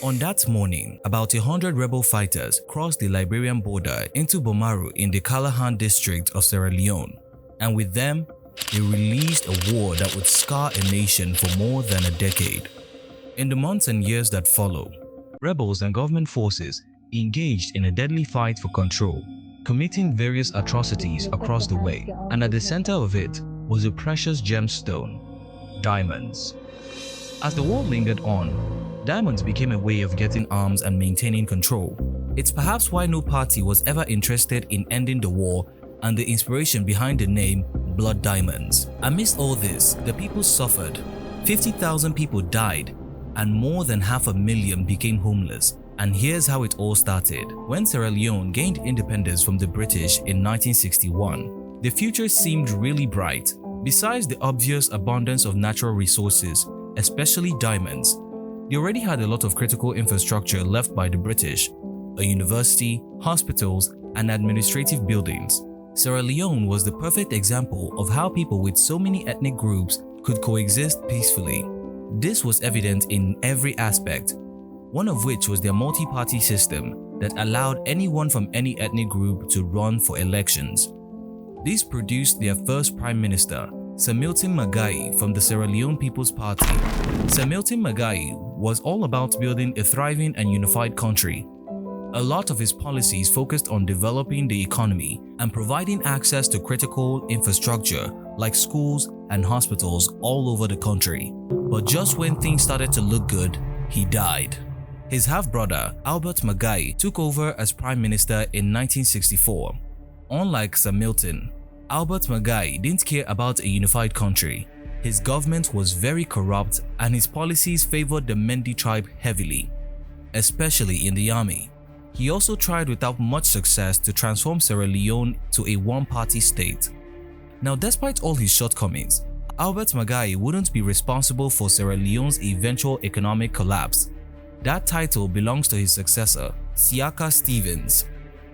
On that morning, about 100 rebel fighters crossed the Liberian border into Bomaru in the Kailahun district of Sierra Leone, and with them, they released a war that would scar a nation for more than a decade. In the months and years that followed, rebels and government forces engaged in a deadly fight for control, committing various atrocities across the way, and at the center of it was a precious gemstone: diamonds. As the war lingered on, diamonds became a way of getting arms and maintaining control. It's perhaps why no party was ever interested in ending the war and the inspiration behind the name Blood Diamonds. Amidst all this, the people suffered. 50,000 people died and more than 500,000 became homeless. And here's how it all started. When Sierra Leone gained independence from the British in 1961, the future seemed really bright. Besides the obvious abundance of natural resources, especially diamonds, they already had a lot of critical infrastructure left by the British: a university, hospitals, and administrative buildings. Sierra Leone was the perfect example of how people with so many ethnic groups could coexist peacefully. This was evident in every aspect, one of which was their multi-party system that allowed anyone from any ethnic group to run for elections. This produced their first Prime Minister, Sir Milton Magai, from the Sierra Leone People's Party. Sir Milton Magai was all about building a thriving and unified country. A lot of his policies focused on developing the economy and providing access to critical infrastructure like schools and hospitals all over the country. But just when things started to look good, he died. His half-brother, Albert Magai, took over as Prime Minister in 1964. Unlike Sir Milton, Albert Magai didn't care about a unified country. His government was very corrupt and his policies favored the Mendi tribe heavily, especially in the army. He also tried without much success to transform Sierra Leone to a one-party state. Now, despite all his shortcomings, Albert Magai wouldn't be responsible for Sierra Leone's eventual economic collapse. That title belongs to his successor, Siaka Stevens.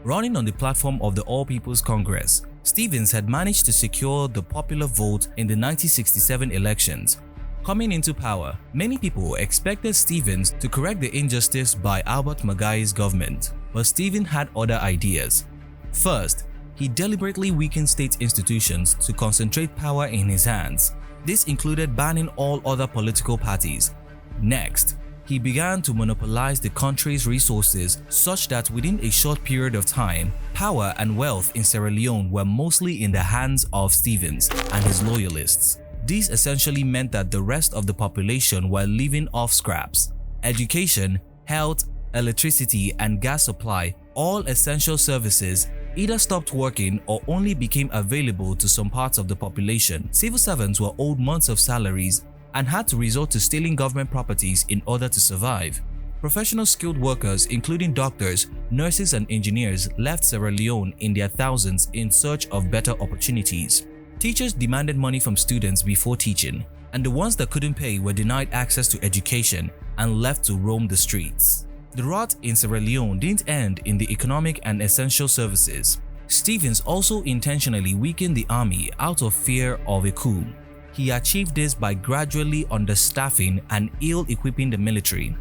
Running on the platform of the All People's Congress, Stevens had managed to secure the popular vote in the 1967 elections. Coming into power, many people expected Stevens to correct the injustice by Albert Magai's government, but Stevens had other ideas. First, he deliberately weakened state institutions to concentrate power in his hands. This included banning all other political parties. Next, he began to monopolize the country's resources such that within a short period of time, power and wealth in Sierra Leone were mostly in the hands of Stevens and his loyalists. This essentially meant that the rest of the population were living off scraps. Education, health, electricity, and gas supply, all essential services, either stopped working or only became available to some parts of the population. Civil servants were owed months of salaries and had to resort to stealing government properties in order to survive. Professional skilled workers, including doctors, nurses, and engineers, left Sierra Leone in their thousands in search of better opportunities. Teachers demanded money from students before teaching, and the ones that couldn't pay were denied access to education and left to roam the streets. The rot in Sierra Leone didn't end in the economic and essential services. Stevens also intentionally weakened the army out of fear of a coup. He achieved this by gradually understaffing and ill-equipping the military.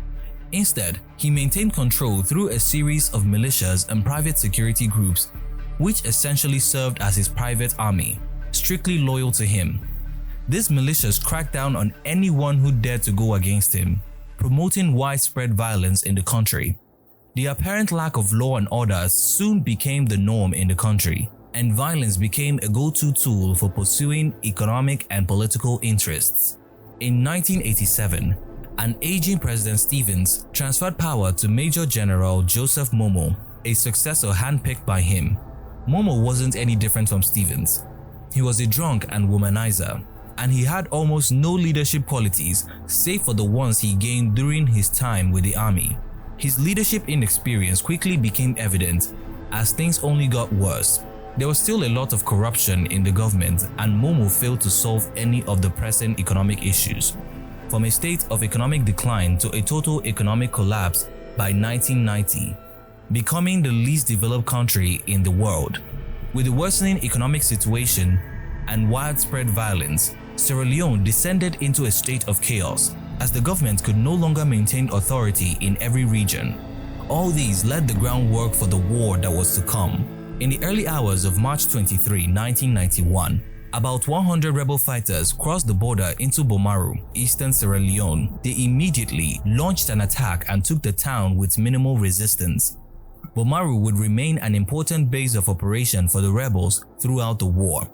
Instead, he maintained control through a series of militias and private security groups, which essentially served as his private army, strictly loyal to him. These militias cracked down on anyone who dared to go against him, promoting widespread violence in the country. The apparent lack of law and order soon became the norm in the country, and violence became a go-to tool for pursuing economic and political interests. In 1987, an aging President Stevens transferred power to Major General Joseph Momo, a successor handpicked by him. Momo wasn't any different from Stevens. He was a drunk and womanizer, and he had almost no leadership qualities save for the ones he gained during his time with the army. His leadership inexperience quickly became evident as things only got worse. There was still a lot of corruption in the government, and Momo failed to solve any of the pressing economic issues. From a state of economic decline to a total economic collapse by 1990, becoming the least developed country in the world. With the worsening economic situation and widespread violence, Sierra Leone descended into a state of chaos. as the government could no longer maintain authority in every region. All these laid the groundwork for the war that was to come. In the early hours of March 23, 1991, about 100 rebel fighters crossed the border into Bomaru, eastern Sierra Leone. They immediately launched an attack and took the town with minimal resistance. Bomaru would remain an important base of operation for the rebels throughout the war.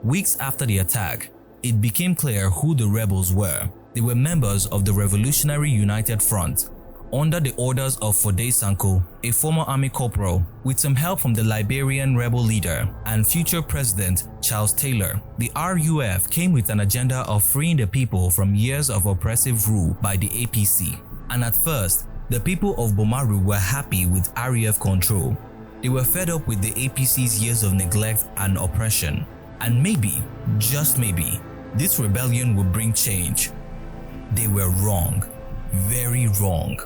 Weeks after the attack, it became clear who the rebels were. They were members of the Revolutionary United Front, under the orders of Foday Sanko, a former army corporal, with some help from the Liberian rebel leader and future president Charles Taylor. The RUF came with an agenda of freeing the people from years of oppressive rule by the APC. And at first, the people of Bomaru were happy with RUF control. They were fed up with the APC's years of neglect and oppression. And maybe, just maybe, this rebellion would bring change. They were wrong. Very wrong.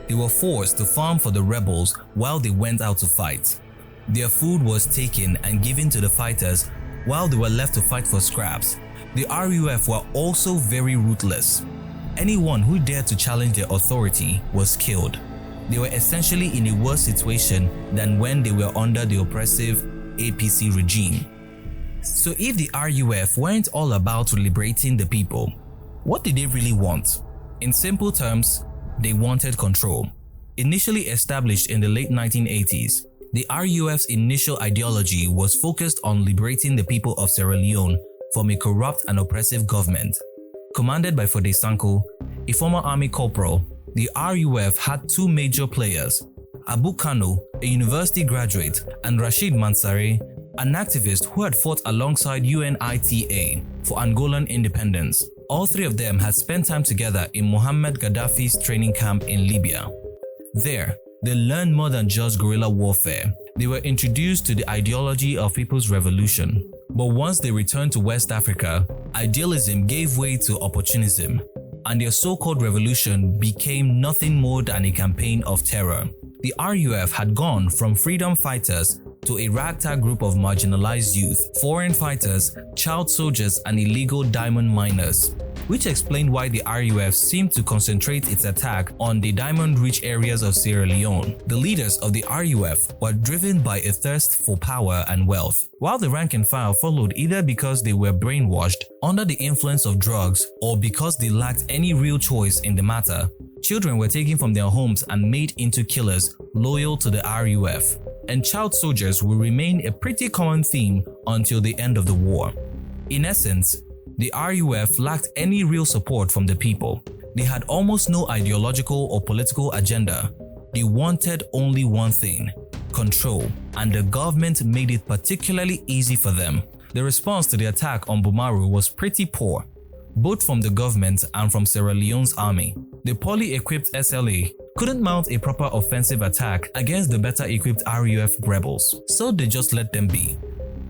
They were forced to farm for the rebels while they went out to fight. Their food was taken and given to the fighters while they were left to fight for scraps. The RUF were also very ruthless. Anyone who dared to challenge their authority was killed. They were essentially in a worse situation than when they were under the oppressive APC regime. So if the RUF weren't all about liberating the people, what did they really want? In simple terms, they wanted control. Initially established in the late 1980s, the RUF's initial ideology was focused on liberating the people of Sierra Leone from a corrupt and oppressive government. Commanded by Foday Sanko, a former army corporal, the RUF had two major players: Abu Kano, a university graduate, and Rashid Mansare, an activist who had fought alongside UNITA for Angolan independence. All three of them had spent time together in Muammar Gaddafi's training camp in Libya. There, they learned more than just guerrilla warfare. They were introduced to the ideology of People's Revolution. But once they returned to West Africa, idealism gave way to opportunism, and their so-called revolution became nothing more than a campaign of terror. The RUF had gone from freedom fighters to a ragtag group of marginalized youth, foreign fighters, child soldiers, and illegal diamond miners, which explained why the RUF seemed to concentrate its attack on the diamond-rich areas of Sierra Leone. The leaders of the RUF were driven by a thirst for power and wealth, while the rank and file followed either because they were brainwashed, under the influence of drugs, or because they lacked any real choice in the matter. Children were taken from their homes and made into killers loyal to the RUF, and child soldiers will remain a pretty common theme until the end of the war. In essence, the RUF lacked any real support from the people. They had almost no ideological or political agenda. They wanted only one thing: control, and the government made it particularly easy for them. The response to the attack on Bomaru was pretty poor, both from the government and from Sierra Leone's army. The poorly equipped SLA couldn't mount a proper offensive attack against the better equipped RUF rebels, so they just let them be,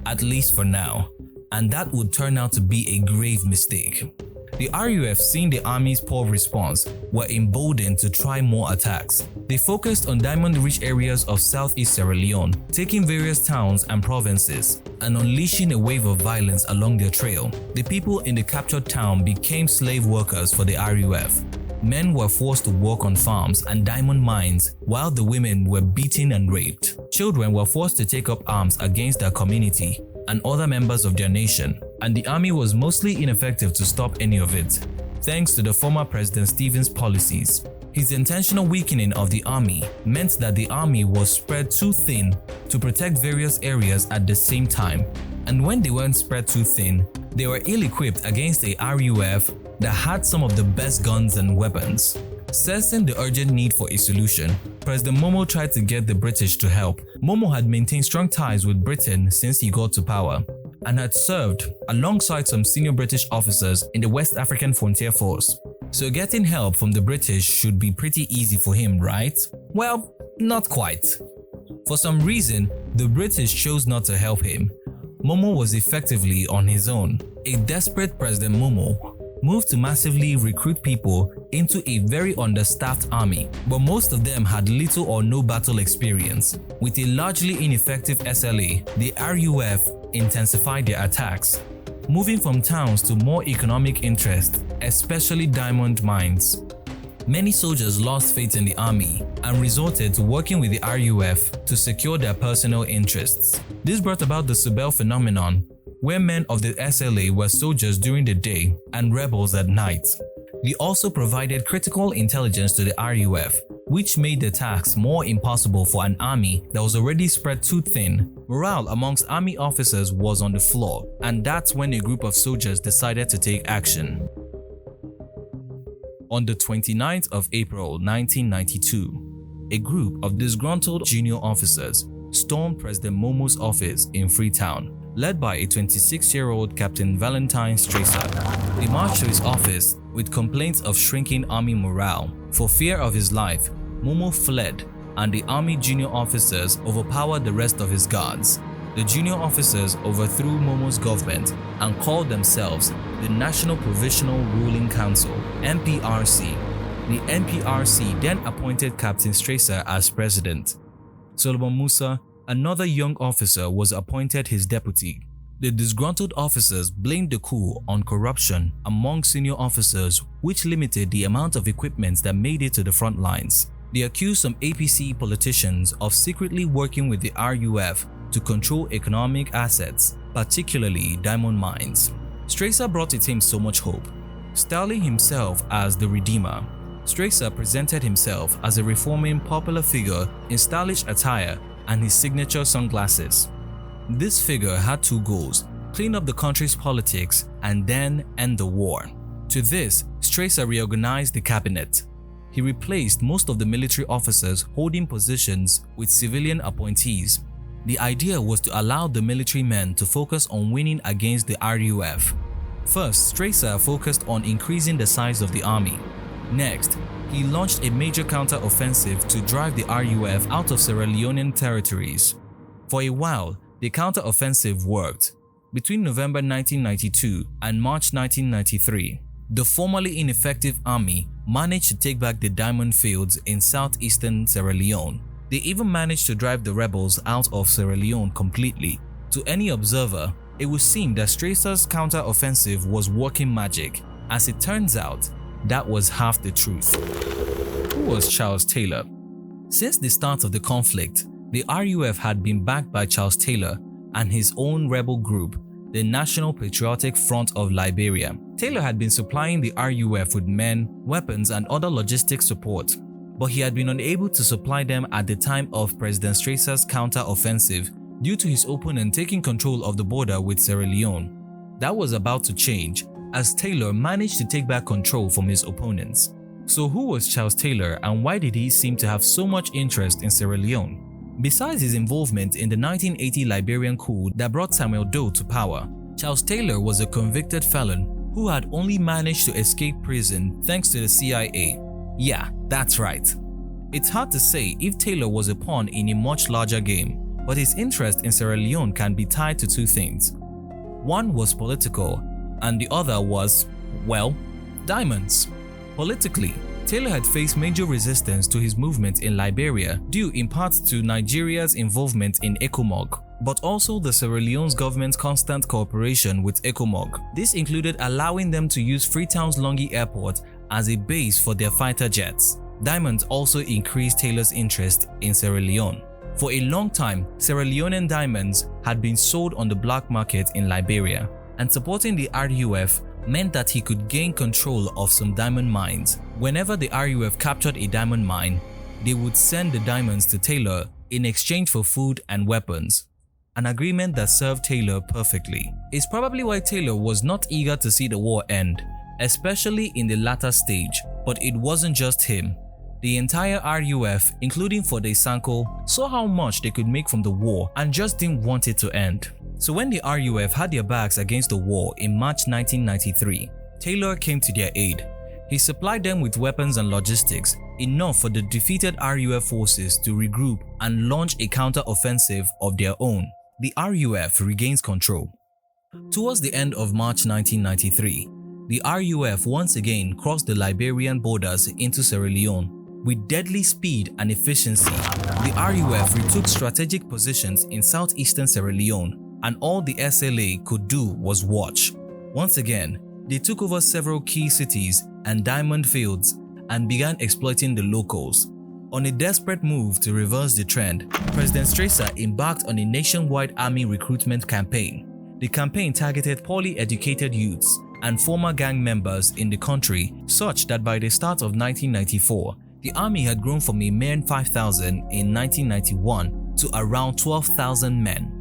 at least for now, and that would turn out to be a grave mistake. The RUF, seeing the army's poor response, were emboldened to try more attacks. They focused on diamond-rich areas of southeast Sierra Leone, taking various towns and provinces, and unleashing a wave of violence along their trail. The people in the captured town became slave workers for the RUF. Men were forced to work on farms and diamond mines, while the women were beaten and raped. Children were forced to take up arms against their community and other members of their nation, and the army was mostly ineffective to stop any of it, thanks to the former President Stevens' policies. His intentional weakening of the army meant that the army was spread too thin to protect various areas at the same time, and when they weren't spread too thin, they were ill-equipped against a RUF that had some of the best guns and weapons. Sensing the urgent need for a solution, President Momo tried to get the British to help. Momo had maintained strong ties with Britain since he got to power, and had served alongside some senior British officers in the West African Frontier Force. So getting help from the British should be pretty easy for him, right? Well, not quite. For some reason, the British chose not to help him. Momo was effectively on his own. A desperate President Momo moved to massively recruit people into a very understaffed army, but most of them had little or no battle experience. With a largely ineffective SLA, the RUF intensified their attacks. moving from towns to more economic interest, especially diamond mines. Many soldiers lost faith in the army and resorted to working with the RUF to secure their personal interests. This brought about the Subel phenomenon, where men of the SLA were soldiers during the day and rebels at night. They also provided critical intelligence to the RUF, which made the task more impossible for an army that was already spread too thin. Morale amongst army officers was on the floor, and that's when a group of soldiers decided to take action. On the 29th of April 1992, a group of disgruntled junior officers stormed President Momo's office in Freetown, led by a 26-year-old Captain Valentine Strasser. They marched to his office with complaints of shrinking army morale. For fear of his life, Momo fled, and the army junior officers overpowered the rest of his guards. The junior officers overthrew Momo's government and called themselves the National Provisional Ruling Council (NPRC). The NPRC then appointed Captain Strasser as president. Solomon Musa, another young officer, was appointed his deputy. The disgruntled officers blamed the coup on corruption among senior officers, which limited the amount of equipment that made it to the front lines. They accused some APC politicians of secretly working with the RUF to control economic assets, particularly diamond mines. Strasser brought the team so much hope, styling himself as the Redeemer. Strasser presented himself as a reforming popular figure in stylish attire and his signature sunglasses. This figure had two goals: clean up the country's politics and then end the war. To this, Strasser reorganized the cabinet. He replaced most of the military officers holding positions with civilian appointees. The idea was to allow the military men to focus on winning against the RUF. First, Strasser focused on increasing the size of the army. Next, he launched a major counter-offensive to drive the RUF out of Sierra Leonean territories. For a while, the counter-offensive worked. Between November 1992 and March 1993, the formerly ineffective army managed to take back the diamond fields in southeastern Sierra Leone. They even managed to drive the rebels out of Sierra Leone completely. To any observer, it would seem that Strasser's counter-offensive was working magic. As it turns out, that was half the truth. Who was Charles Taylor? Since the start of the conflict, the RUF had been backed by Charles Taylor and his own rebel group, the National Patriotic Front of Liberia. Taylor had been supplying the RUF with men, weapons, and other logistic support, but he had been unable to supply them at the time of President Strasser's counter-offensive due to his opponent taking control of the border with Sierra Leone. That was about to change as Taylor managed to take back control from his opponents. So who was Charles Taylor, and why did he seem to have so much interest in Sierra Leone? Besides his involvement in the 1980 Liberian coup that brought Samuel Doe to power, Charles Taylor was a convicted felon who had only managed to escape prison thanks to the CIA. Yeah, that's right. It's hard to say if Taylor was a pawn in a much larger game, but his interest in Sierra Leone can be tied to two things. One was political, and the other was, well, diamonds. Politically, Taylor had faced major resistance to his movement in Liberia due in part to Nigeria's involvement in ECOMOG, but also the Sierra Leone's government's constant cooperation with ECOMOG. This included allowing them to use Freetown's Lungi Airport as a base for their fighter jets. Diamonds also increased Taylor's interest in Sierra Leone. For a long time, Sierra Leonean diamonds had been sold on the black market in Liberia, and supporting the RUF meant that he could gain control of some diamond mines. Whenever the RUF captured a diamond mine, they would send the diamonds to Taylor in exchange for food and weapons. An agreement that served Taylor perfectly. It's probably why Taylor was not eager to see the war end, especially in the latter stage. But it wasn't just him. The entire RUF, including Fode Sanko, saw how much they could make from the war and just didn't want it to end. So when the RUF had their backs against the war in March 1993, Taylor came to their aid. He supplied them with weapons and logistics, enough for the defeated RUF forces to regroup and launch a counter-offensive of their own. The RUF regains control. Towards the end of March 1993, the RUF once again crossed the Liberian borders into Sierra Leone. With deadly speed and efficiency, the RUF retook strategic positions in southeastern Sierra Leone, and all the SLA could do was watch. Once again, they took over several key cities and diamond fields and began exploiting the locals. On a desperate move to reverse the trend, President Strasser embarked on a nationwide army recruitment campaign. The campaign targeted poorly educated youths and former gang members in the country, such that by the start of 1994, the army had grown from a mere 5,000 in 1991 to around 12,000 men.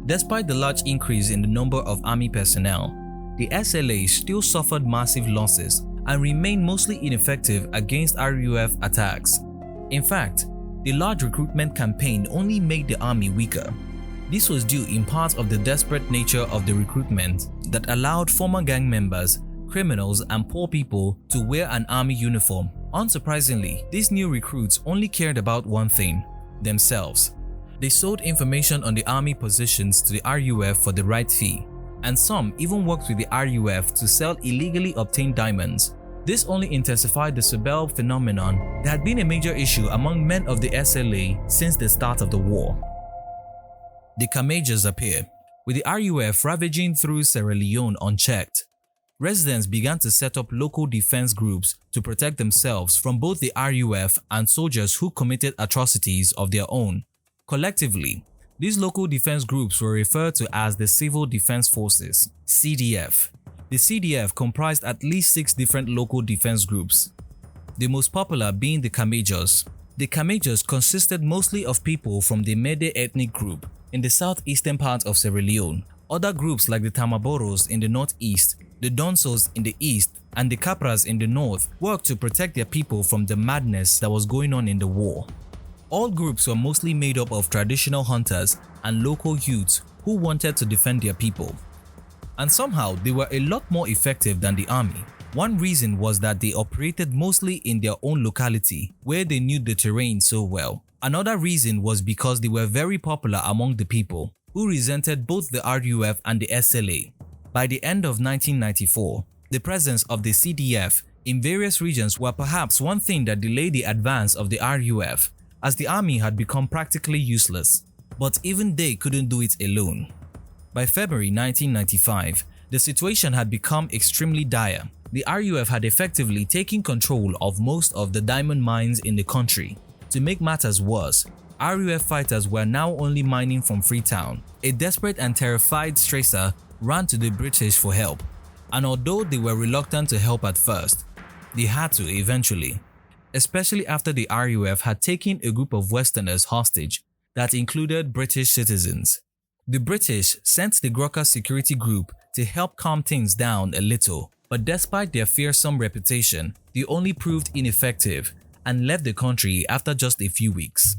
Despite the large increase in the number of army personnel, the SLA still suffered massive losses and remained mostly ineffective against RUF attacks. In fact, the large recruitment campaign only made the army weaker. This was due in part of the desperate nature of the recruitment that allowed former gang members, criminals, and poor people to wear an army uniform. Unsurprisingly, these new recruits only cared about one thing: themselves. They sold information on the army positions to the RUF for the right fee, and some even worked with the RUF to sell illegally obtained diamonds. This only intensified the Sebel phenomenon that had been a major issue among men of the SLA since the start of the war. The Kamajors appear, with the RUF ravaging through Sierra Leone unchecked. Residents began to set up local defense groups to protect themselves from both the RUF and soldiers who committed atrocities of their own. Collectively, these local defense groups were referred to as the Civil Defense Forces, CDF. The CDF comprised at least 6 different local defense groups, the most popular being the Kamajors. The Kamajors consisted mostly of people from the Mede ethnic group in the southeastern part of Sierra Leone. Other groups like the Tamaboros in the northeast, the Donsos in the east, and the Kapras in the north worked to protect their people from the madness that was going on in the war. All groups were mostly made up of traditional hunters and local youths who wanted to defend their people. And somehow they were a lot more effective than the army. One reason was that they operated mostly in their own locality, where they knew the terrain so well. Another reason was because they were very popular among the people, who resented both the RUF and the SLA. By the end of 1994, the presence of the CDF in various regions were perhaps one thing that delayed the advance of the RUF, as the army had become practically useless. But even they couldn't do it alone. By February 1995, the situation had become extremely dire. The RUF had effectively taken control of most of the diamond mines in the country. To make matters worse, RUF fighters were now only mining from Freetown. A desperate and terrified Strasser ran to the British for help, and although they were reluctant to help at first, they had to eventually, especially after the RUF had taken a group of Westerners hostage that included British citizens. The British sent the Gurkha security group to help calm things down a little, but despite their fearsome reputation, they only proved ineffective and left the country after just a few weeks.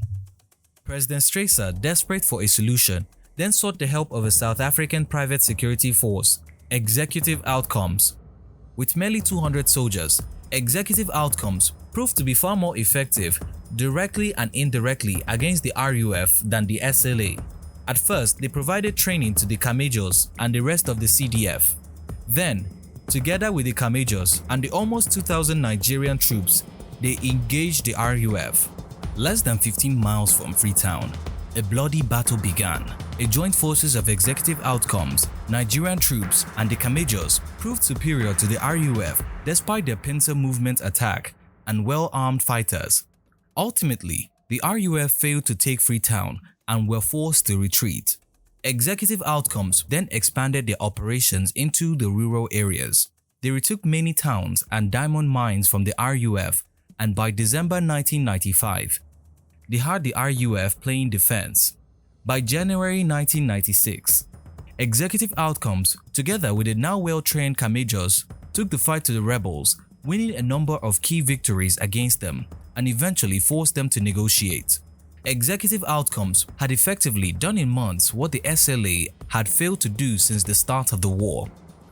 President Strasser, desperate for a solution, then sought the help of a South African private security force, Executive Outcomes. With merely 200 soldiers, Executive Outcomes proved to be far more effective directly and indirectly against the RUF than the SLA. At first, they provided training to the Kamajors and the rest of the CDF. Then, together with the Kamajors and the almost 2,000 Nigerian troops, they engaged the RUF. Less than 15 miles from Freetown, a bloody battle began. A joint forces of Executive Outcomes, Nigerian troops, and the Kamajors proved superior to the RUF despite their pincer movement attack and well-armed fighters. Ultimately, the RUF failed to take Freetown and were forced to retreat. Executive Outcomes then expanded their operations into the rural areas. They retook many towns and diamond mines from the RUF, and by December 1995, they had the RUF playing defense. By January 1996, Executive Outcomes, together with the now well-trained Kamajors, took the fight to the rebels, winning a number of key victories against them and eventually forced them to negotiate. Executive Outcomes had effectively done in months what the SLA had failed to do since the start of the war.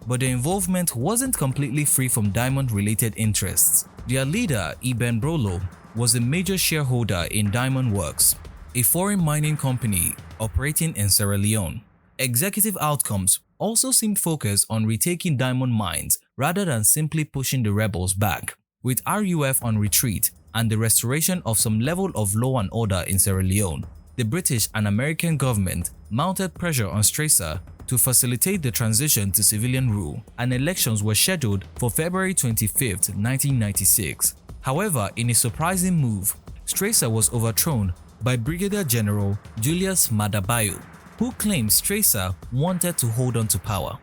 But their involvement wasn't completely free from diamond-related interests. Their leader, Ibn Brolo, was a major shareholder in Diamond Works, a foreign mining company operating in Sierra Leone. Executive Outcomes also seemed focused on retaking diamond mines rather than simply pushing the rebels back. With RUF on retreat and the restoration of some level of law and order in Sierra Leone, the British and American government mounted pressure on Strasser to facilitate the transition to civilian rule, and elections were scheduled for February 25, 1996. However, in a surprising move, Strasser was overthrown by Brigadier General Julius Maada Bio, who claimed Strasser wanted to hold on to power.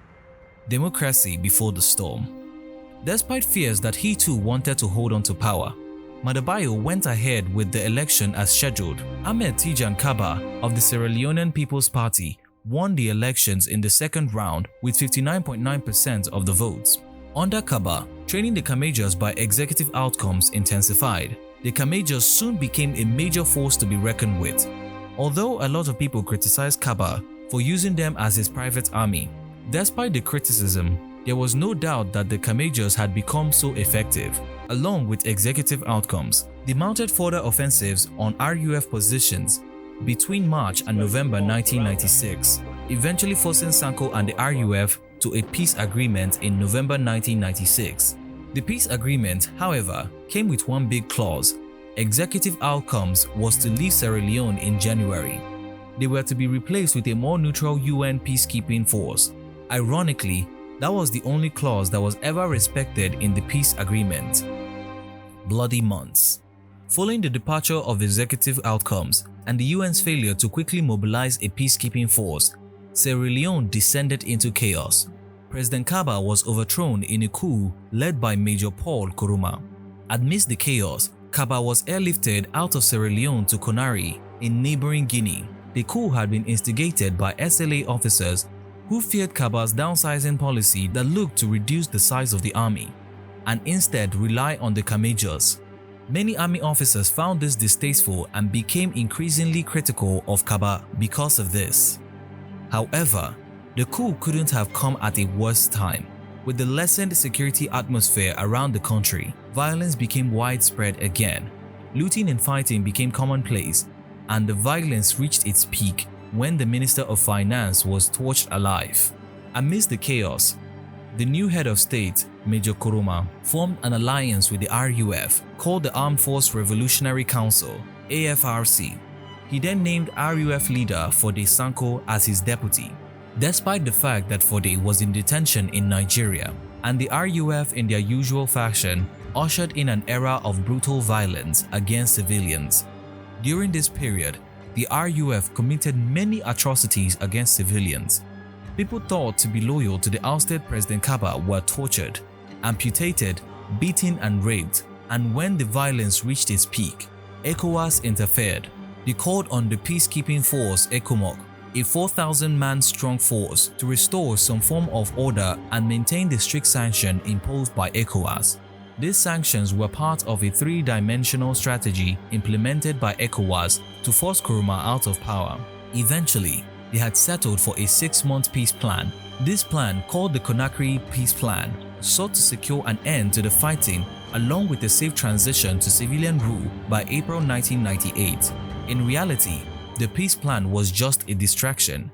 Democracy before the storm. Despite fears that he too wanted to hold on to power, Maada Bio went ahead with the election as scheduled. Ahmed Tijan Kaba of the Sierra Leonean People's Party won the elections in the second round with 59.9% of the votes. Under Kaba, training the Kamajors by executive outcomes intensified. The Kamajors soon became a major force to be reckoned with. Although a lot of people criticized Kaba for using them as his private army, despite the criticism, there was no doubt that the Kamajors had become so effective. Along with executive outcomes, they mounted further offensives on RUF positions between March and November 1996, eventually forcing Sanko and the RUF to a peace agreement in November 1996. The peace agreement, however, came with one big clause. Executive outcomes was to leave Sierra Leone in January. They were to be replaced with a more neutral UN peacekeeping force. Ironically, that was the only clause that was ever respected in the peace agreement. Bloody months. Following the departure of executive outcomes and the UN's failure to quickly mobilize a peacekeeping force, Sierra Leone descended into chaos. President Kaba was overthrown in a coup led by Major Paul Nkrumah. Amidst the chaos, Kaba was airlifted out of Sierra Leone to Conakry in neighboring Guinea. The coup had been instigated by SLA officers who feared Kaba's downsizing policy that looked to reduce the size of the army and instead rely on the Kamajors. Many army officers found this distasteful and became increasingly critical of Kaba because of this. However, the coup couldn't have come at a worse time. With the lessened security atmosphere around the country, violence became widespread again. Looting and fighting became commonplace, and the violence reached its peak when the Minister of Finance was torched alive. Amidst the chaos, the new head of state, Major Nkrumah, formed an alliance with the RUF called the Armed Force Revolutionary Council, AFRC. He then named RUF leader Fode Sanko as his deputy. Despite the fact that Fode was in detention in Nigeria, and the RUF in their usual fashion ushered in an era of brutal violence against civilians. During this period, the RUF committed many atrocities against civilians. People thought to be loyal to the ousted President Kaba were tortured, amputated, beaten and raped, and when the violence reached its peak, ECOWAS interfered. They called on the peacekeeping force ECOMOG, a 4,000-man strong force, to restore some form of order and maintain the strict sanction imposed by ECOWAS. These sanctions were part of a three-dimensional strategy implemented by ECOWAS to force Nkrumah out of power. Eventually, they had settled for a 6-month peace plan. This plan, called the Conakry Peace Plan, sought to secure an end to the fighting along with a safe transition to civilian rule by April 1998. In reality, the peace plan was just a distraction.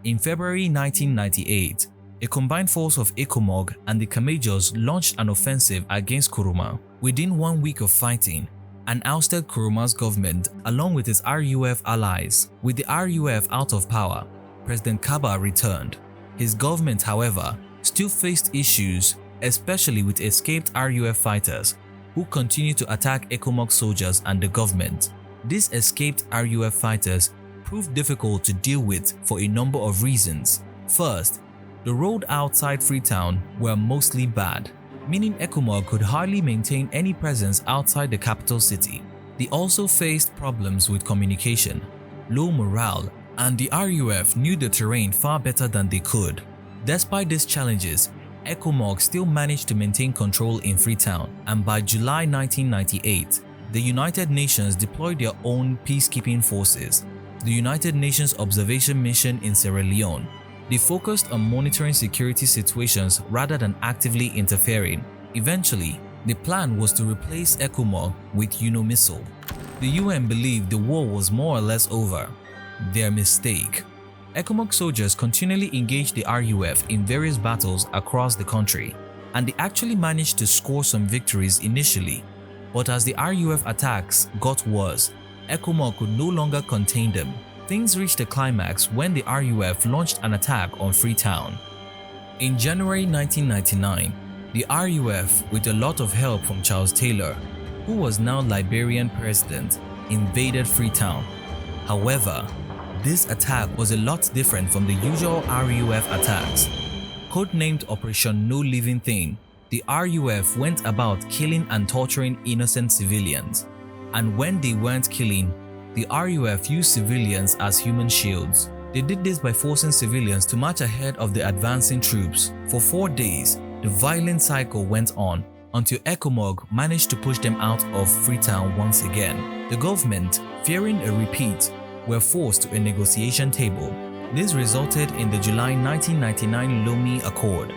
In February 1998, a combined force of ECOMOG and the Kamajors launched an offensive against Nkrumah. Within 1 week of fighting, an ousted Nkrumah's government along with his RUF allies. With the RUF out of power, President Kaba returned. His government, however, still faced issues, especially with escaped RUF fighters who continued to attack ECOMOG soldiers and the government. These escaped RUF fighters proved difficult to deal with for a number of reasons. First, the roads outside Freetown were mostly bad, meaning ECOMOG could hardly maintain any presence outside the capital city. They also faced problems with communication, low morale, and the RUF knew the terrain far better than they could. Despite these challenges, ECOMOG still managed to maintain control in Freetown, and by July 1998, the United Nations deployed their own peacekeeping forces, the United Nations Observation Mission in Sierra Leone. They focused on monitoring security situations rather than actively interfering. Eventually, the plan was to replace ECOMOG with UNOMISL. The UN believed the war was more or less over. Their mistake. ECOMOG soldiers continually engaged the RUF in various battles across the country, and they actually managed to score some victories initially. But as the RUF attacks got worse, ECOMOG could no longer contain them. Things reached a climax when the RUF launched an attack on Freetown. In January 1999, the RUF, with a lot of help from Charles Taylor, who was now Liberian president, invaded Freetown. However, this attack was a lot different from the usual RUF attacks. Codenamed Operation No Living Thing, the RUF went about killing and torturing innocent civilians. And when they weren't killing, the RUF used civilians as human shields. They did this by forcing civilians to march ahead of the advancing troops. For 4 days, the violent cycle went on until ECOMOG managed to push them out of Freetown once again. The government, fearing a repeat, were forced to a negotiation table. This resulted in the July 1999 Lomé Accord,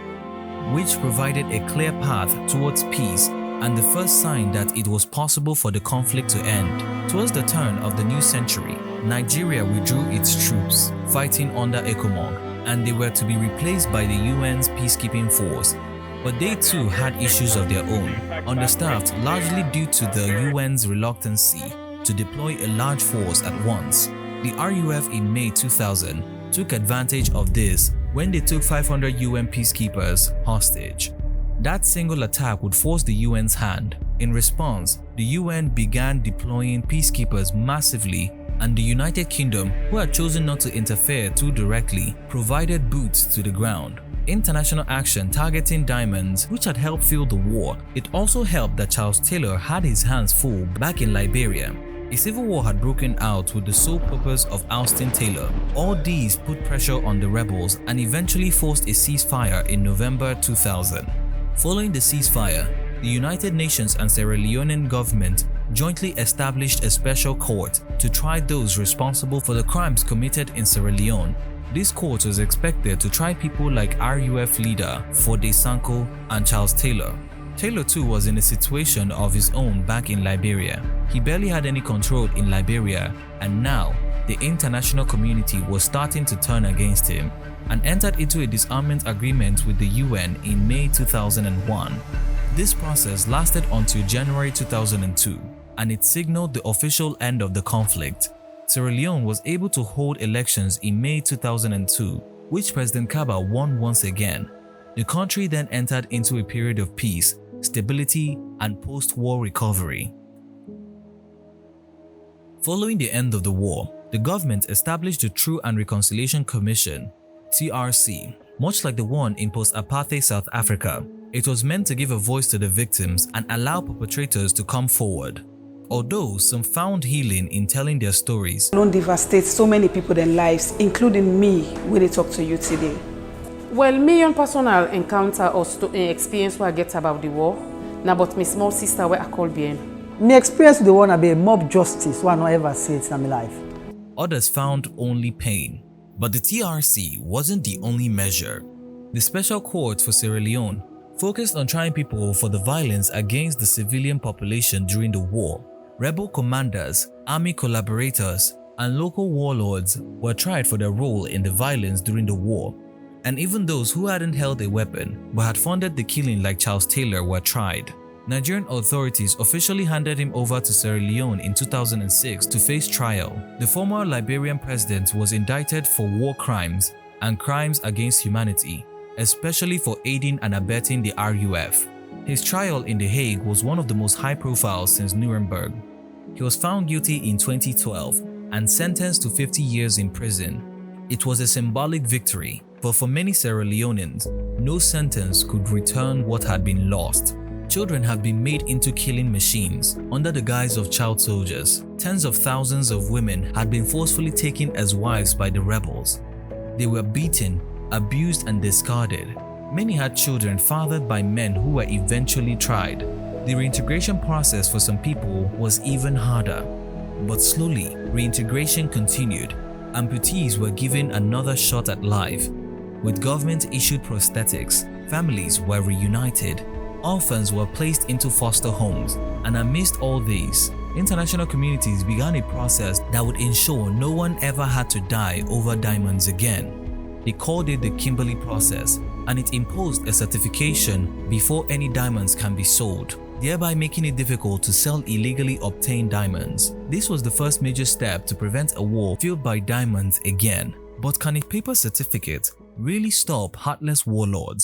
which provided a clear path towards peace and the first sign that it was possible for the conflict to end. Towards the turn of the new century, Nigeria withdrew its troops, fighting under ECOMOG, and they were to be replaced by the UN's peacekeeping force. But they too had issues of their own, understaffed largely due to the UN's reluctancy to deploy a large force at once. The RUF in May 2000 took advantage of this when they took 500 UN peacekeepers hostage. That single attack would force the UN's hand. In response, the UN began deploying peacekeepers massively, and the United Kingdom, who had chosen not to interfere too directly, provided boots to the ground. International action targeting diamonds, which had helped fuel the war. It also helped that Charles Taylor had his hands full back in Liberia. A civil war had broken out with the sole purpose of ousting Taylor. All these put pressure on the rebels and eventually forced a ceasefire in November 2000. Following the ceasefire, the United Nations and Sierra Leonean government jointly established a special court to try those responsible for the crimes committed in Sierra Leone. This court was expected to try people like RUF leader Fode Sanko and Charles Taylor. Taylor too was in a situation of his own back in Liberia. He barely had any control in Liberia, and now the international community was starting to turn against him, and entered into a disarmament agreement with the UN in May 2001. This process lasted until January 2002, and it signaled the official end of the conflict. Sierra Leone was able to hold elections in May 2002, which President Kaba won once again. The country then entered into a period of peace, stability, and post-war recovery. Following the end of the war, the government established the Truth and Reconciliation Commission, TRC. Much like the one in post-apartheid South Africa, it was meant to give a voice to the victims and allow perpetrators to come forward. Although some found healing in telling their stories, Don't devastate so many people their lives, including me, when they talk to you today. Well, me on personal encounter or experience what I get about the war, now but my small sister where I call bien. My experience with the war be mob justice, what I not ever see it in my life. Others found only pain. But the TRC wasn't the only measure. The Special Court for Sierra Leone focused on trying people for the violence against the civilian population during the war. Rebel commanders, army collaborators, and local warlords were tried for their role in the violence during the war. And even those who hadn't held a weapon but had funded the killing like Charles Taylor were tried. Nigerian authorities officially handed him over to Sierra Leone in 2006 to face trial. The former Liberian president was indicted for war crimes and crimes against humanity, especially for aiding and abetting the RUF. His trial in The Hague was one of the most high-profile since Nuremberg. He was found guilty in 2012 and sentenced to 50 years in prison. It was a symbolic victory, but for many Sierra Leoneans, no sentence could return what had been lost. Children have been made into killing machines under the guise of child soldiers. Tens of thousands of women had been forcefully taken as wives by the rebels. They were beaten, abused, and discarded. Many had children fathered by men who were eventually tried. The reintegration process for some people was even harder. But slowly, reintegration continued. Amputees were given another shot at life. With government-issued prosthetics, families were reunited. Orphans were placed into foster homes. And amidst all this, international communities began a process that would ensure no one ever had to die over diamonds again. They called it the Kimberley process, and it imposed a certification before any diamonds can be sold. thereby making it difficult to sell illegally obtained diamonds. This was the first major step to prevent a war fueled by diamonds again. But can a paper certificate really stop heartless warlords?